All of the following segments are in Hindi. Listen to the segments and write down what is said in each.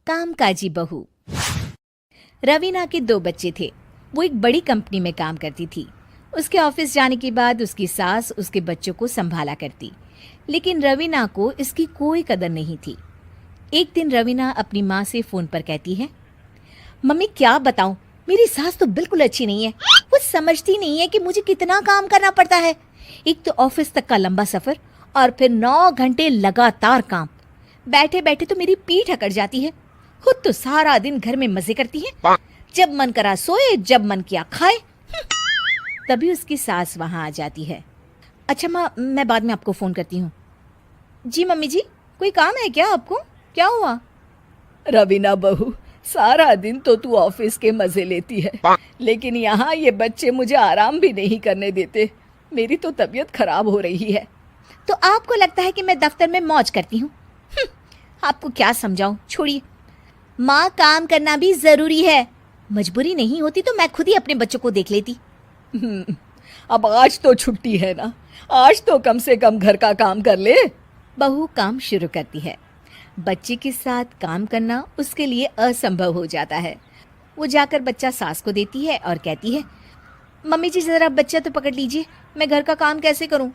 कामकाजी बहू। रवीना के 2 बच्चे थे। वो एक बड़ी कंपनी में काम करती थी। उसके ऑफिस जाने के बाद उसकी सास उसके बच्चों को संभाला करती, लेकिन रवीना को इसकी कोई कदर नहीं थी। एक दिन रवीना अपनी माँ से फोन पर कहती है, मम्मी क्या बताऊं, मेरी सास तो बिल्कुल अच्छी नहीं है। वो समझती नहीं है कि मुझे कितना काम करना पड़ता है। एक तो ऑफिस तक का लंबा सफर और फिर 9 घंटे लगातार काम। बैठे बैठे तो मेरी पीठ अकड़ जाती है। खुद तो सारा दिन घर में मजे करती है, जब मन करा सोए, जब मन किया खाए। तभी उसकी सास वहां आ जाती है। अच्छा माँ, मैं बाद में आपको फोन करती हूँ। जी मम्मी जी, कोई काम है क्या आपको? क्या हुआ? रवीना बहू, सारा दिन तो तू ऑफिस के मजे लेती है, लेकिन यहाँ ये बच्चे मुझे आराम भी नहीं करने देते। मेरी तो तबीयत खराब हो रही है। तो आपको लगता है कि मैं दफ्तर में मौज करती हूँ? आपको क्या समझाऊं, छोड़िए। माँ, काम करना भी जरूरी है। मजबूरी नहीं होती तो मैं खुद ही अपने बच्चों को देख लेती। अब आज तो छुट्टी है ना, आज तो कम से कम घर का काम कर ले। बहू काम शुरू करती है। बच्चे के साथ काम करना उसके लिए असंभव हो जाता है। वो जाकर बच्चा सास को देती है और कहती है, मम्मी जी जरा बच्चा तो पकड़ लीजिए, मैं घर का काम कैसे करूं?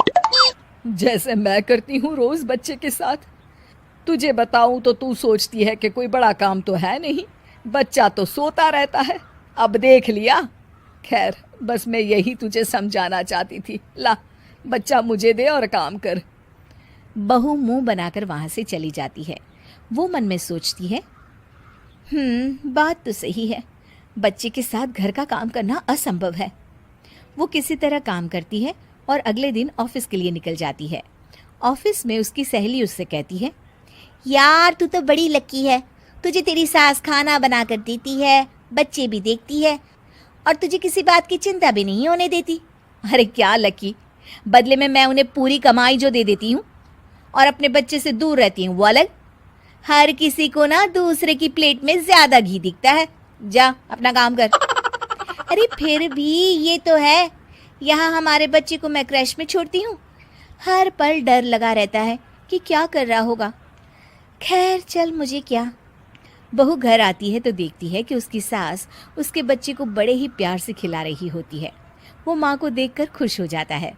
जैसे मैं करती हूँ रोज बच्चे के साथ। तुझे बताऊं तो तू सोचती है कि कोई बड़ा काम तो है नहीं, बच्चा तो सोता रहता है। अब देख लिया। खैर, बस मैं यही तुझे समझाना चाहती थी। ला, बच्चा मुझे दे और काम कर। बहू मुंह बनाकर वहां से चली जाती है। वो मन में सोचती है, बात तो सही है, बच्चे के साथ घर का काम करना असंभव है। वो किसी तरह काम करती है और अगले दिन ऑफिस के लिए निकल जाती है। ऑफिस में उसकी सहेली उससे कहती है, यार तू तो बड़ी लकी है, तुझे तेरी सास खाना बना कर देती है, बच्चे भी देखती है और तुझे किसी बात की चिंता भी नहीं होने देती। अरे क्या लकी, बदले में मैं उन्हें पूरी कमाई जो दे देती हूँ और अपने बच्चे से दूर रहती हूँ वो अलग। हर किसी को ना दूसरे की प्लेट में ज्यादा घी दिखता है। जा अपना काम कर। अरे फिर भी ये तो है, यहाँ हमारे बच्चे को मैं क्रैश में छोड़ती हूँ, हर पल डर लगा रहता है कि क्या कर रहा होगा। खैर चल, मुझे क्या। बहू घर आती है तो देखती है कि उसकी सास उसके बच्चे को बड़े ही प्यार से खिला रही होती है। वो माँ को देखकर खुश हो जाता है।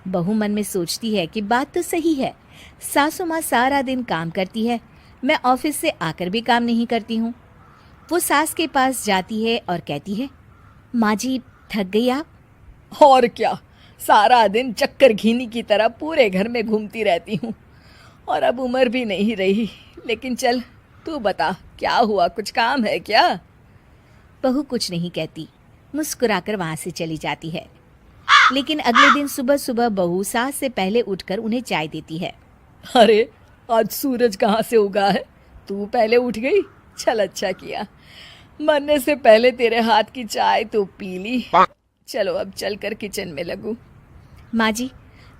बहू मन में सोचती है कि बात तो सही है, सासू माँ सारा दिन काम करती है, मैं ऑफिस से आकर भी काम नहीं करती हूँ। वो सास के पास जाती है और कहती है, माँ जी थक गई आप? और क्या, सारा दिन चक्कर घीनी की तरह पूरे घर में घूमती रहती हूँ और अब उम्र भी नहीं रही। लेकिन चल तू बता, क्या हुआ, कुछ काम है क्या? बहू कुछ नहीं कहती, मुस्कुराकर वहां से चली जाती है। लेकिन अगले दिन सुबह सुबह बहू सास से पहले उठकर उन्हें चाय देती है। अरे आज सूरज कहाँ से उगा है, तू पहले उठ गई। चल अच्छा किया, मरने से पहले तेरे हाथ की चाय तो पी ली। चलो अब चलकर किचन में लगूं। माँ जी,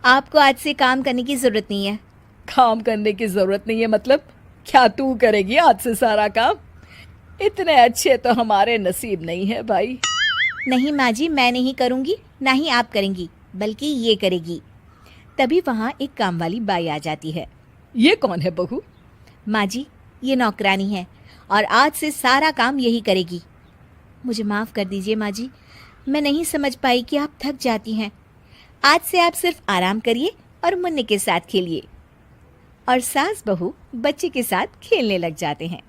आपको आज से काम करने की जरूरत नहीं है। काम करने की जरूरत नहीं है मतलब? क्या तू करेगी आज से सारा काम? इतने अच्छे तो हमारे नसीब नहीं है भाई। नहीं माँ जी, मैं नहीं करूँगी, ना ही आप करेंगी, बल्कि ये करेगी। तभी वहाँ एक काम वाली बाई आ जाती है। ये कौन है बहू? माँ जी, ये नौकरानी है और आज से सारा काम यही करेगी। मुझे माफ़ कर दीजिए माँ जी, मैं नहीं समझ पाई कि आप थक जाती हैं। आज से आप सिर्फ आराम करिए और मुन्ने के साथ खेलिए। और सास बहू बच्चे के साथ खेलने लग जाते हैं।